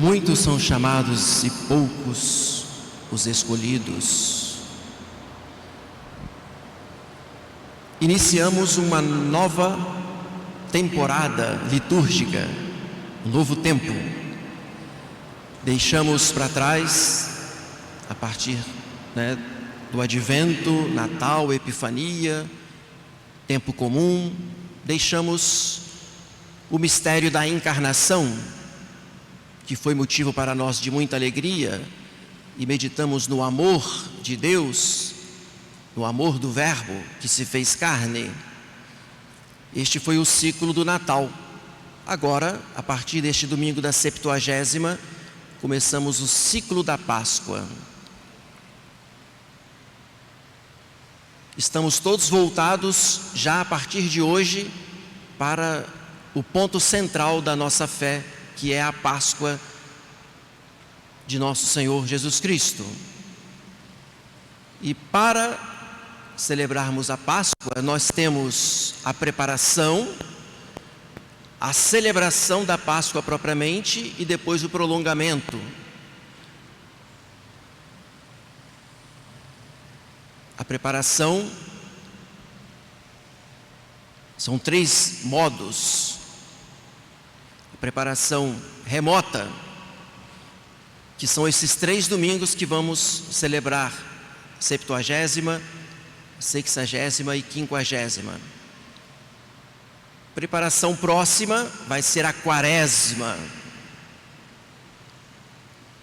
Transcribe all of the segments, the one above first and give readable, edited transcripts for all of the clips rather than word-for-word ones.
Muitos são chamados e poucos os escolhidos. Iniciamos uma nova temporada litúrgica, um novo tempo. Deixamos para trás, a partir do Advento, Natal, Epifania, tempo comum, deixamos o mistério da encarnação, que foi motivo para nós de muita alegria, e meditamos no amor de Deus, no amor do Verbo que se fez carne. Este foi o ciclo do Natal. Agora, a partir deste domingo da Septuagésima, começamos o ciclo da Páscoa. Estamos todos voltados, já a partir de hoje, para o ponto central da nossa fé, que é a Páscoa de nosso Senhor Jesus Cristo. E para celebrarmos a Páscoa, nós temos a preparação, a celebração da Páscoa propriamente e depois o prolongamento. A preparação são 3 modos. A preparação remota, que são esses 3 domingos que vamos celebrar, 70ª, 60ª e 50ª. Preparação próxima vai ser a Quaresma.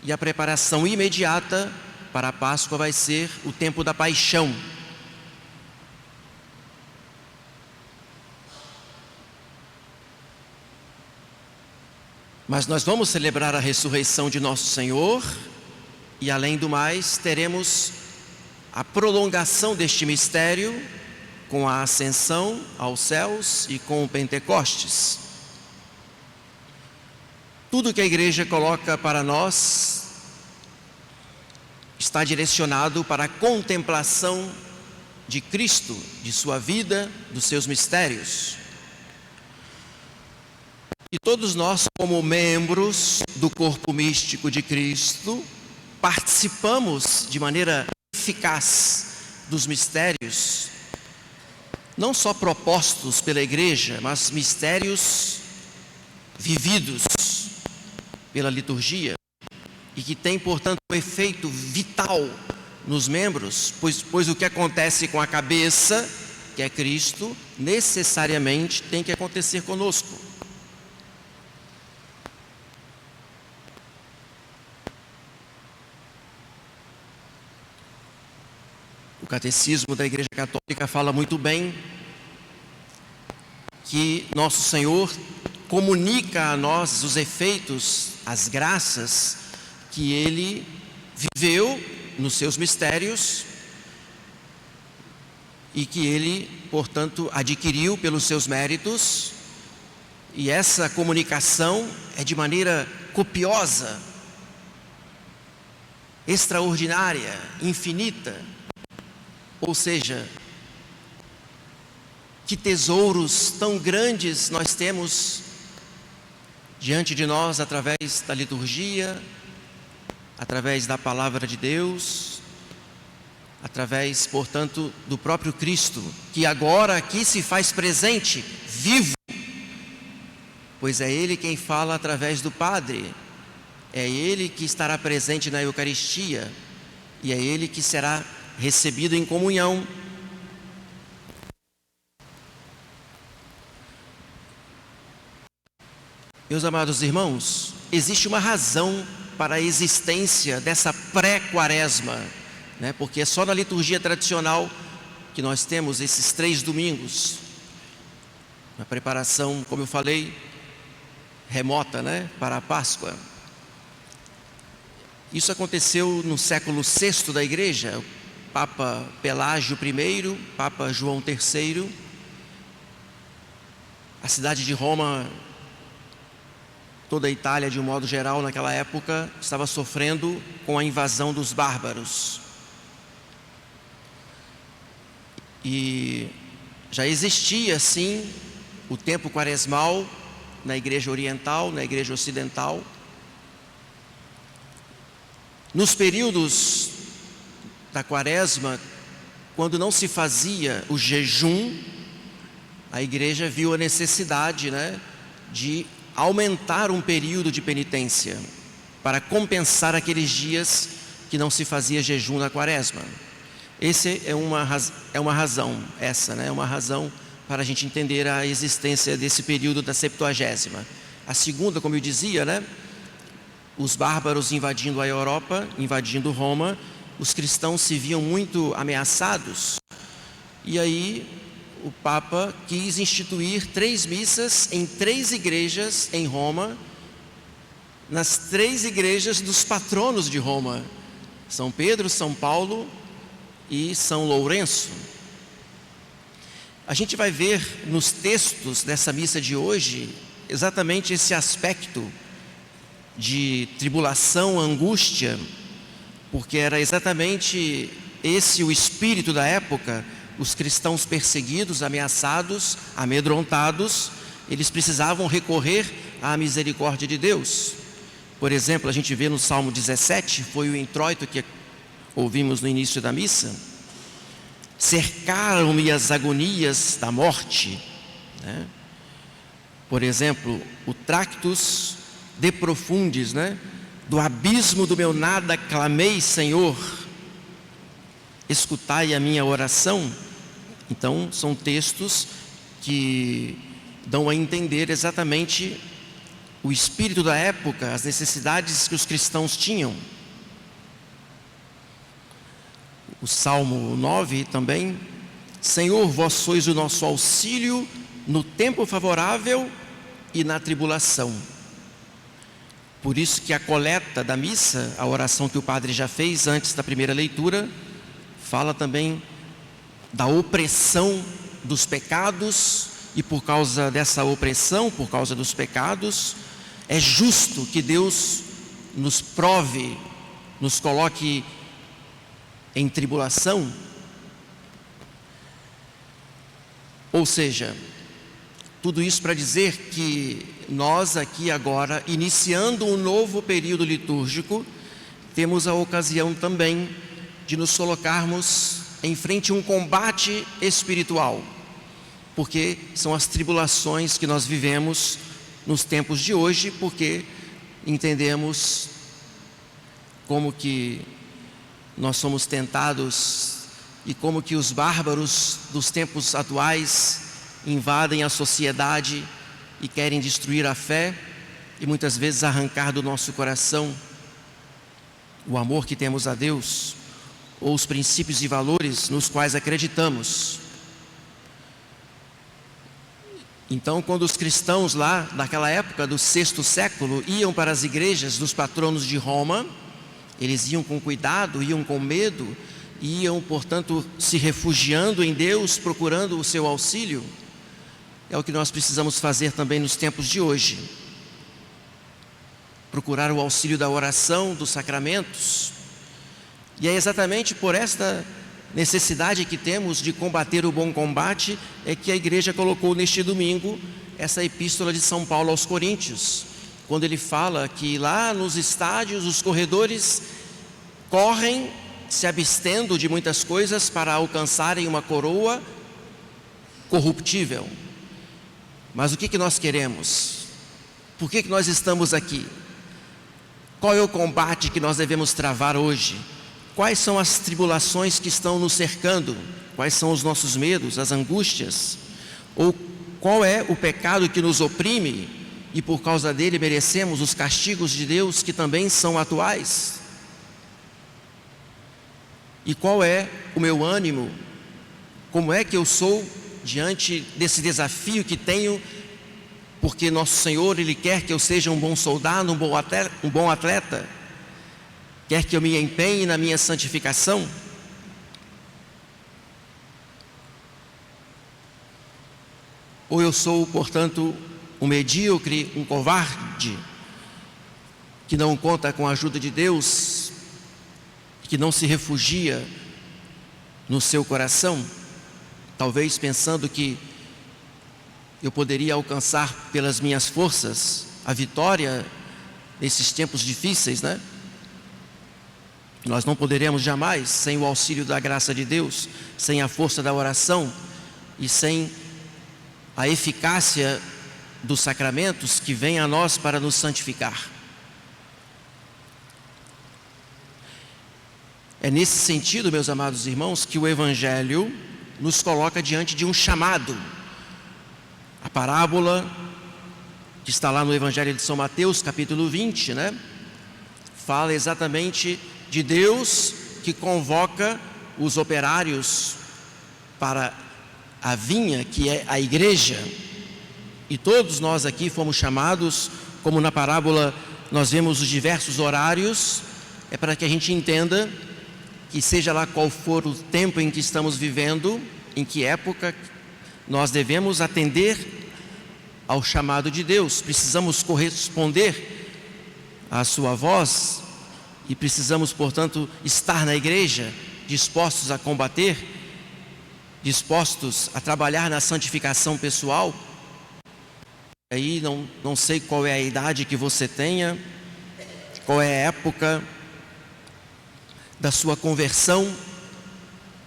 E a preparação imediata para a Páscoa vai ser o tempo da Paixão. Mas nós vamos celebrar a ressurreição de nosso Senhor e, além do mais, teremos a prolongação deste mistério com a ascensão aos céus e com o Pentecostes. Tudo que a igreja coloca para nós está direcionado para a contemplação de Cristo, de sua vida, dos seus mistérios. E todos nós, como membros do corpo místico de Cristo, participamos de maneira eficaz dos mistérios, não só propostos pela igreja, mas mistérios vividos pela liturgia, e que tem, portanto, um efeito vital nos membros, pois o que acontece com a cabeça, que é Cristo, necessariamente tem que acontecer conosco. O Catecismo da Igreja Católica fala muito bem que nosso Senhor comunica a nós os efeitos, as graças que Ele viveu nos seus mistérios e que Ele, portanto, adquiriu pelos seus méritos. E essa comunicação é de maneira copiosa, extraordinária, infinita. Ou seja, que tesouros tão grandes nós temos diante de nós através da liturgia, através da palavra de Deus, através, portanto, do próprio Cristo, que agora aqui se faz presente, vivo, pois é Ele quem fala através do Padre, é Ele que estará presente na Eucaristia e é Ele que será recebido em comunhão. Meus amados irmãos, existe uma razão para a existência dessa pré-quaresma, porque é só na liturgia tradicional que nós temos esses 3 domingos, na preparação, como eu falei, remota, para a Páscoa. Isso aconteceu no século VI da igreja. Papa Pelágio I, Papa João III, a cidade de Roma, toda a Itália de um modo geral naquela época, estava sofrendo com a invasão dos bárbaros. E já existia assim o tempo quaresmal na igreja oriental, na igreja ocidental, Nos períodos da quaresma, quando não se fazia o jejum, a igreja viu a necessidade, de aumentar um período de penitência para compensar aqueles dias que não se fazia jejum na quaresma. Essa é uma razão para a gente entender a existência desse período da Septuagésima. A segunda, como eu dizia, os bárbaros invadindo a Europa, invadindo Roma, os cristãos se viam muito ameaçados, e aí o Papa quis instituir 3 missas em 3 igrejas em Roma, nas 3 igrejas dos patronos de Roma, São Pedro, São Paulo e São Lourenço. A gente vai ver nos textos dessa missa de hoje exatamente esse aspecto de tribulação, angústia, porque era exatamente esse o espírito da época. Os cristãos perseguidos, ameaçados, amedrontados, eles precisavam recorrer à misericórdia de Deus. Por exemplo, a gente vê no Salmo 17, foi o introito que ouvimos no início da missa: cercaram-me as agonias da morte. Por exemplo, o Tractus de Profundis, do abismo do meu nada clamei, Senhor, escutai a minha oração. Então, são textos que dão a entender exatamente o espírito da época, as necessidades que os cristãos tinham. O Salmo 9 também: Senhor, vós sois o nosso auxílio no tempo favorável e na tribulação. Por isso que a coleta da missa, a oração que o padre já fez antes da primeira leitura, fala também da opressão dos pecados, e por causa dessa opressão, por causa dos pecados, é justo que Deus nos prove, nos coloque em tribulação. Ou seja, tudo isso para dizer que nós aqui agora, iniciando um novo período litúrgico, temos a ocasião também de nos colocarmos em frente a um combate espiritual, porque são as tribulações que nós vivemos nos tempos de hoje, porque entendemos como que nós somos tentados e como que os bárbaros dos tempos atuais invadem a sociedade e querem destruir a fé e muitas vezes arrancar do nosso coração o amor que temos a Deus, ou os princípios e valores nos quais acreditamos. Então, quando os cristãos lá daquela época do 6º século iam para as igrejas dos patronos de Roma, eles iam com cuidado, iam com medo, iam, portanto, se refugiando em Deus, procurando o seu auxílio. É o que nós precisamos fazer também nos tempos de hoje: procurar o auxílio da oração, dos sacramentos. E é exatamente por esta necessidade que temos de combater o bom combate é que a igreja colocou neste domingo essa epístola de São Paulo aos Coríntios, quando ele fala que lá nos estádios os corredores correm se abstendo de muitas coisas para alcançarem uma coroa corruptível. Mas o que nós queremos? Por que nós estamos aqui? Qual é o combate que nós devemos travar hoje? Quais são as tribulações que estão nos cercando? Quais são os nossos medos, as angústias? Ou qual é o pecado que nos oprime e por causa dele merecemos os castigos de Deus, que também são atuais? E qual é o meu ânimo? Como é que eu sou diante desse desafio que tenho? Porque nosso Senhor, Ele quer que eu seja um bom soldado, um bom atleta. Quer que eu me empenhe na minha santificação? Ou eu sou, portanto, um medíocre, um covarde, que não conta com a ajuda de Deus, que não se refugia no seu coração, talvez pensando que eu poderia alcançar pelas minhas forças a vitória nesses tempos difíceis, Nós não poderemos jamais, sem o auxílio da graça de Deus, sem a força da oração e sem a eficácia dos sacramentos que vêm a nós para nos santificar. É nesse sentido, meus amados irmãos, que o Evangelho nos coloca diante de um chamado. A parábola que está lá no Evangelho de São Mateus, capítulo 20, fala exatamente de Deus que convoca os operários para a vinha, que é a igreja. E todos nós aqui fomos chamados, como na parábola nós vemos os diversos horários, é para que a gente entenda que seja lá qual for o tempo em que estamos vivendo, em que época, nós devemos atender ao chamado de Deus. Precisamos corresponder à sua voz e precisamos, portanto, estar na igreja, dispostos a combater, dispostos a trabalhar na santificação pessoal. Aí não sei qual é a idade que você tenha, qual é a época da sua conversão,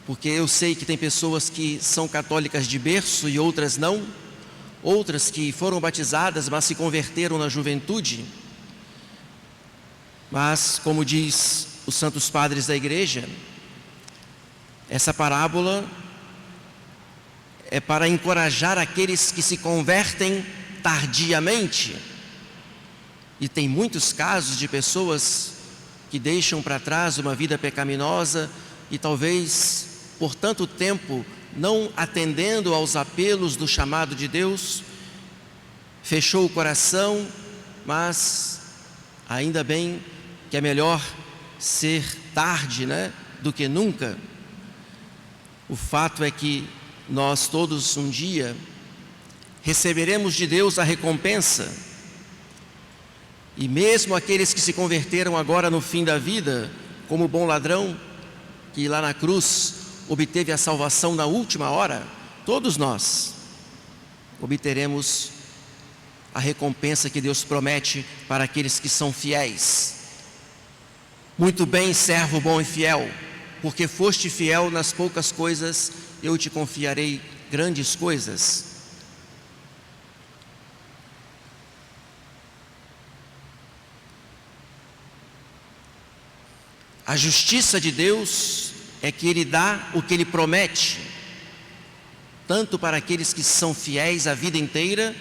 porque eu sei que tem pessoas que são católicas de berço e outras não, outras que foram batizadas, mas se converteram na juventude. Mas, como diz os santos padres da igreja, essa parábola é para encorajar aqueles que se convertem tardiamente. E tem muitos casos de pessoas que deixam para trás uma vida pecaminosa e talvez por tanto tempo não atendendo aos apelos do chamado de Deus, fechou o coração, mas ainda bem que é melhor ser tarde, do que nunca. O fato é que nós todos um dia receberemos de Deus a recompensa. E mesmo aqueles que se converteram agora no fim da vida, como o bom ladrão, que lá na cruz obteve a salvação na última hora, todos nós obteremos a recompensa que Deus promete para aqueles que são fiéis. Muito bem, servo bom e fiel, porque foste fiel nas poucas coisas, eu te confiarei grandes coisas. A justiça de Deus é que Ele dá o que Ele promete, tanto para aqueles que são fiéis a vida inteira,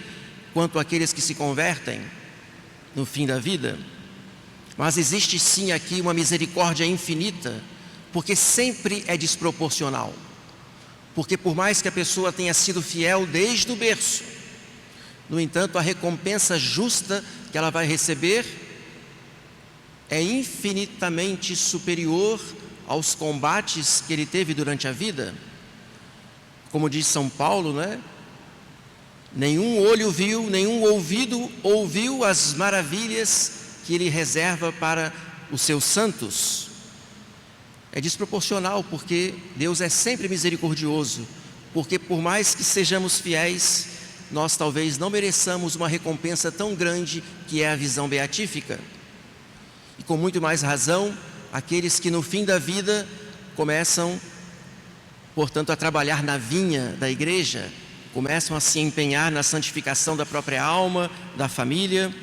quanto aqueles que se convertem no fim da vida. Mas existe sim aqui uma misericórdia infinita, porque sempre é desproporcional. Porque por mais que a pessoa tenha sido fiel desde o berço, no entanto, a recompensa justa que ela vai receber é infinitamente superior aos combates que ele teve durante a vida. Como diz São Paulo, nenhum olho viu, nenhum ouvido ouviu as maravilhas que Ele reserva para os seus santos. É desproporcional, porque Deus é sempre misericordioso, porque por mais que sejamos fiéis, nós talvez não mereçamos uma recompensa tão grande que é a visão beatífica. E com muito mais razão, aqueles que no fim da vida começam, portanto, a trabalhar na vinha da igreja, começam a se empenhar na santificação da própria alma, da família,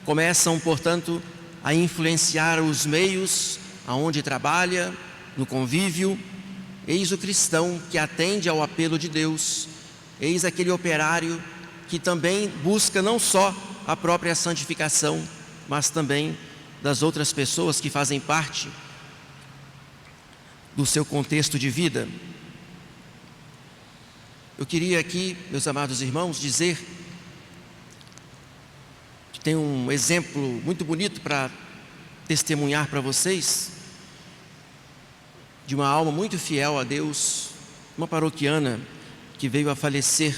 começam, portanto, a influenciar os meios aonde trabalha, no convívio. Eis o cristão que atende ao apelo de Deus, eis aquele operário que também busca não só a própria santificação, mas também das outras pessoas que fazem parte do seu contexto de vida. Eu queria aqui, meus amados irmãos, dizer que tem um exemplo muito bonito para testemunhar para vocês, de uma alma muito fiel a Deus, uma paroquiana que veio a falecer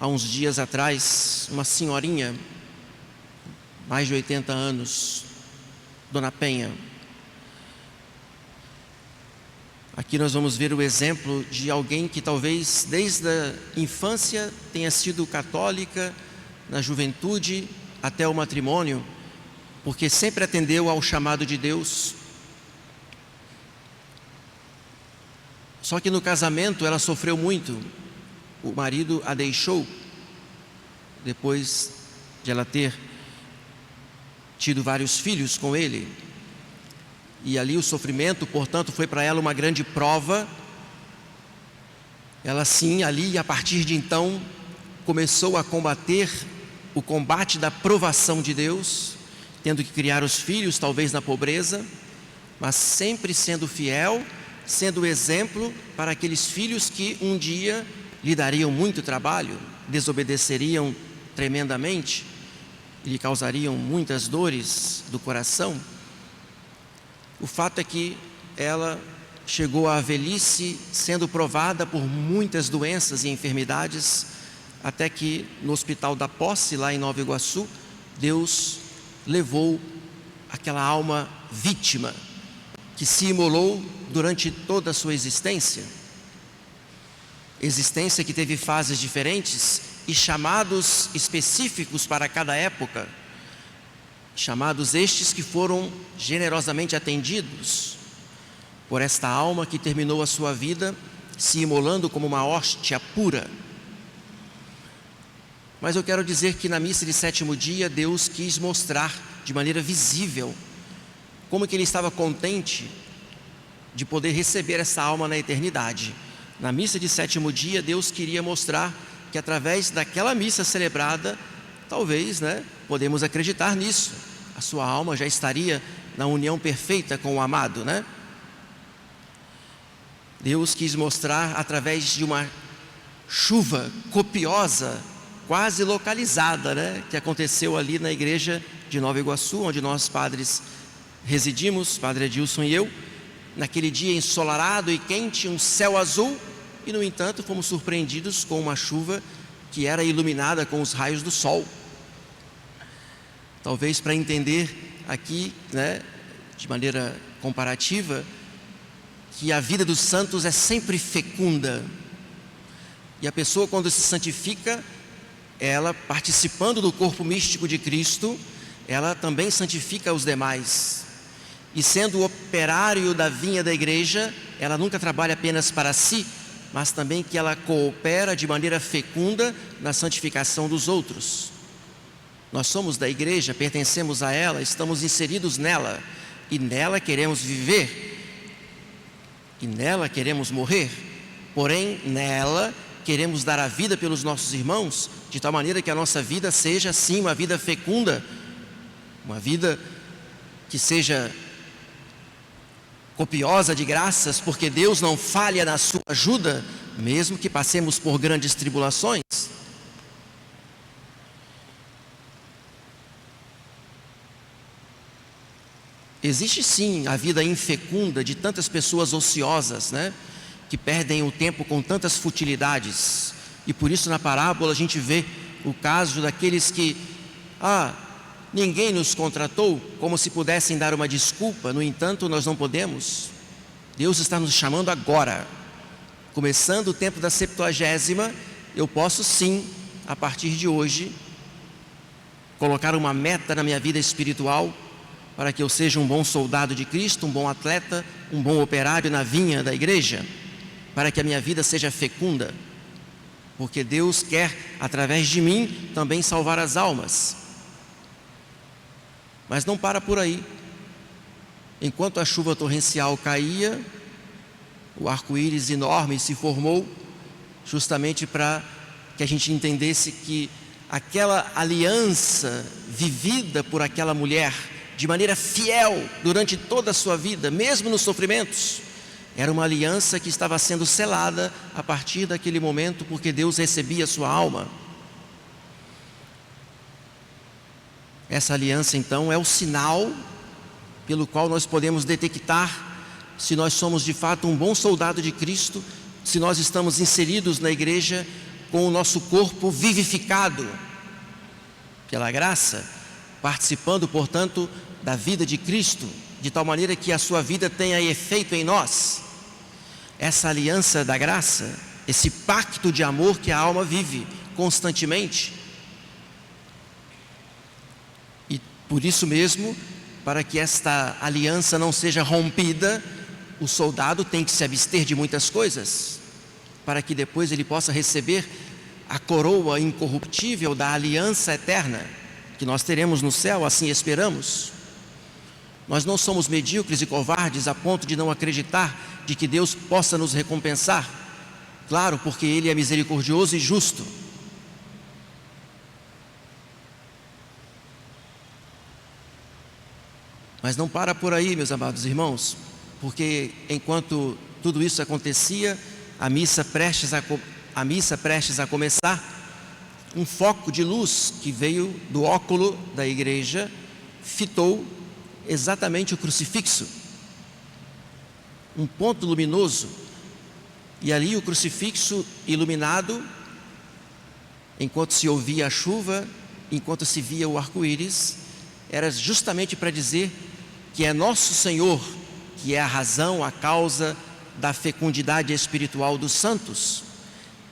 há uns dias atrás, uma senhorinha, mais de 80 anos, Dona Penha. Aqui nós vamos ver o exemplo de alguém que talvez desde a infância tenha sido católica, na juventude até o matrimônio, porque sempre atendeu ao chamado de Deus, Só que no casamento ela sofreu muito. O marido a deixou depois de ela ter tido vários filhos com ele. E ali o sofrimento, portanto, foi para ela uma grande prova. Ela sim, ali, a partir de então, começou a combater o combate da provação de Deus, tendo que criar os filhos, talvez na pobreza, mas sempre sendo fiel, sendo exemplo para aqueles filhos que um dia lhe dariam muito trabalho, desobedeceriam tremendamente, e lhe causariam muitas dores do coração. O fato é que ela chegou à velhice sendo provada por muitas doenças e enfermidades, até que no Hospital da Posse, lá em Nova Iguaçu, Deus levou aquela alma vítima que se imolou durante toda a sua existência que teve fases diferentes e chamados específicos para cada época, chamados estes que foram generosamente atendidos por esta alma que terminou a sua vida se imolando como uma hóstia pura. Mas eu quero dizer que na missa de sétimo dia Deus quis mostrar de maneira visível como que Ele estava contente de poder receber essa alma na eternidade. Na missa de sétimo dia Deus queria mostrar que através daquela missa celebrada, talvez, podemos acreditar nisso, a sua alma já estaria na união perfeita com o amado, Deus quis mostrar através de uma chuva copiosa, quase localizada, que aconteceu ali na igreja de Nova Iguaçu, onde nós padres residimos, Padre Edilson e eu, naquele dia ensolarado e quente, um céu azul, e no entanto fomos surpreendidos com uma chuva que era iluminada com os raios do sol. Talvez para entender aqui, de maneira comparativa, que a vida dos santos é sempre fecunda, e a pessoa, quando se santifica, ela, participando do corpo místico de Cristo, ela também santifica os demais. E sendo o operário da vinha da igreja, ela nunca trabalha apenas para si, mas também que ela coopera de maneira fecunda na santificação dos outros. Nós somos da igreja, pertencemos a ela, estamos inseridos nela, e nela queremos viver, e nela queremos morrer, porém nela queremos dar a vida pelos nossos irmãos, de tal maneira que a nossa vida seja sim uma vida fecunda, uma vida que seja copiosa de graças, porque Deus não falha na sua ajuda, mesmo que passemos por grandes tribulações. Existe sim a vida infecunda de tantas pessoas ociosas, que perdem o tempo com tantas futilidades, e por isso na parábola a gente vê o caso daqueles que, ninguém nos contratou, como se pudessem dar uma desculpa. No entanto, nós não podemos. Deus está nos chamando agora, começando o tempo da Septuagésima. Eu posso sim, a partir de hoje, colocar uma meta na minha vida espiritual, para que eu seja um bom soldado de Cristo, um bom atleta, um bom operário na vinha da igreja, para que a minha vida seja fecunda, porque Deus quer, através de mim, também salvar as almas. Mas não para por aí. Enquanto a chuva torrencial caía, o arco-íris enorme se formou, justamente para que a gente entendesse que aquela aliança vivida por aquela mulher, de maneira fiel durante toda a sua vida, mesmo nos sofrimentos, era uma aliança que estava sendo selada a partir daquele momento, porque Deus recebia a sua alma. Essa aliança então é o sinal pelo qual nós podemos detectar se nós somos de fato um bom soldado de Cristo, se nós estamos inseridos na igreja com o nosso corpo vivificado pela graça, participando, portanto, da vida de Cristo, de tal maneira que a sua vida tenha efeito em nós. Essa aliança da graça, esse pacto de amor que a alma vive constantemente. E por isso mesmo, para que esta aliança não seja rompida, o soldado tem que se abster de muitas coisas, para que depois ele possa receber a coroa incorruptível da aliança eterna, que nós teremos no céu, assim esperamos. Nós não somos medíocres e covardes a ponto de não acreditar de que Deus possa nos recompensar. Claro, porque Ele é misericordioso e justo. Mas não para por aí, meus amados irmãos, porque enquanto tudo isso acontecia, a missa prestes a começar, um foco de luz que veio do óculo da igreja fitou exatamente o crucifixo, um ponto luminoso, e ali o crucifixo iluminado, enquanto se ouvia a chuva, enquanto se via o arco-íris, era justamente para dizer que é nosso Senhor que é a razão, a causa da fecundidade espiritual dos santos.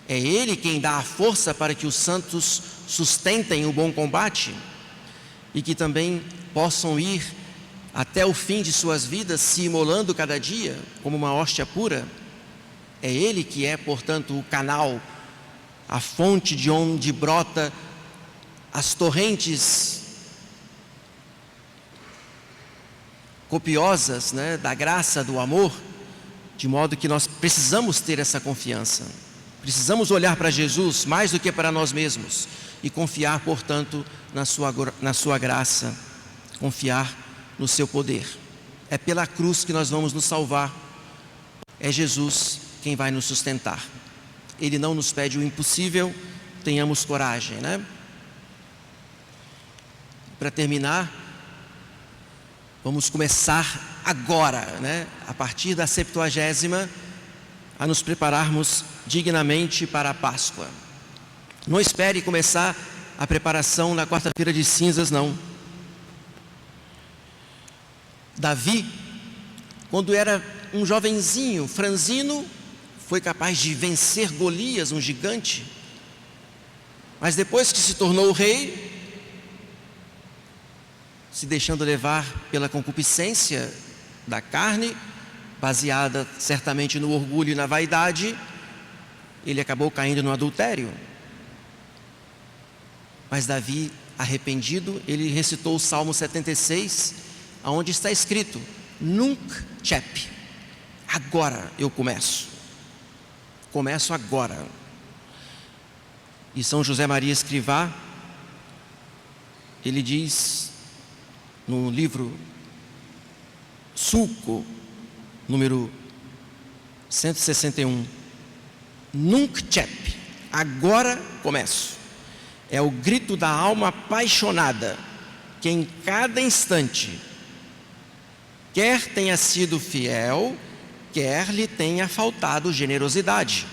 É Ele quem dá a força para que os santos sustentem o bom combate e que também possam ir até o fim de suas vidas se imolando cada dia como uma hóstia pura. É Ele que é, portanto, o canal, a fonte de onde brota as torrentes copiosas, da graça, do amor, de modo que nós precisamos ter essa confiança. Precisamos olhar para Jesus mais do que para nós mesmos e confiar, portanto, na sua graça, confiar no seu poder. É pela cruz que nós vamos nos salvar. É Jesus quem vai nos sustentar. Ele não nos pede o impossível, tenhamos coragem, Para terminar, vamos começar agora, a partir da 70ª, a nos prepararmos dignamente para a Páscoa. Não espere começar a preparação na quarta-feira de cinzas, não. Davi, quando era um jovenzinho, franzino, foi capaz de vencer Golias, um gigante. Mas depois que se tornou rei, se deixando levar pela concupiscência da carne, baseada certamente no orgulho e na vaidade, ele acabou caindo no adultério. Mas Davi, arrependido, ele recitou o Salmo 76, onde está escrito: Nunc cep, agora eu começo agora. E São José Maria Escrivá, ele diz no livro Sulco, número 161, Nunc cep, agora começo. É o grito da alma apaixonada, que em cada instante, quer tenha sido fiel, quer lhe tenha faltado generosidade.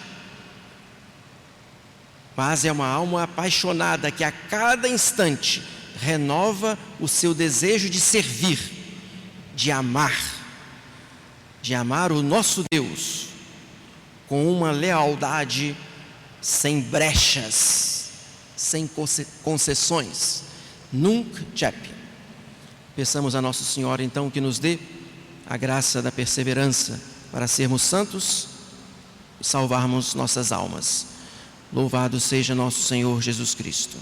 Mas é uma alma apaixonada que a cada instante renova o seu desejo de servir, de amar o nosso Deus com uma lealdade sem brechas, sem concessões. Nunc cep. Peçamos a Nossa Senhora então que nos dê a graça da perseverança para sermos santos e salvarmos nossas almas. Louvado seja nosso Senhor Jesus Cristo.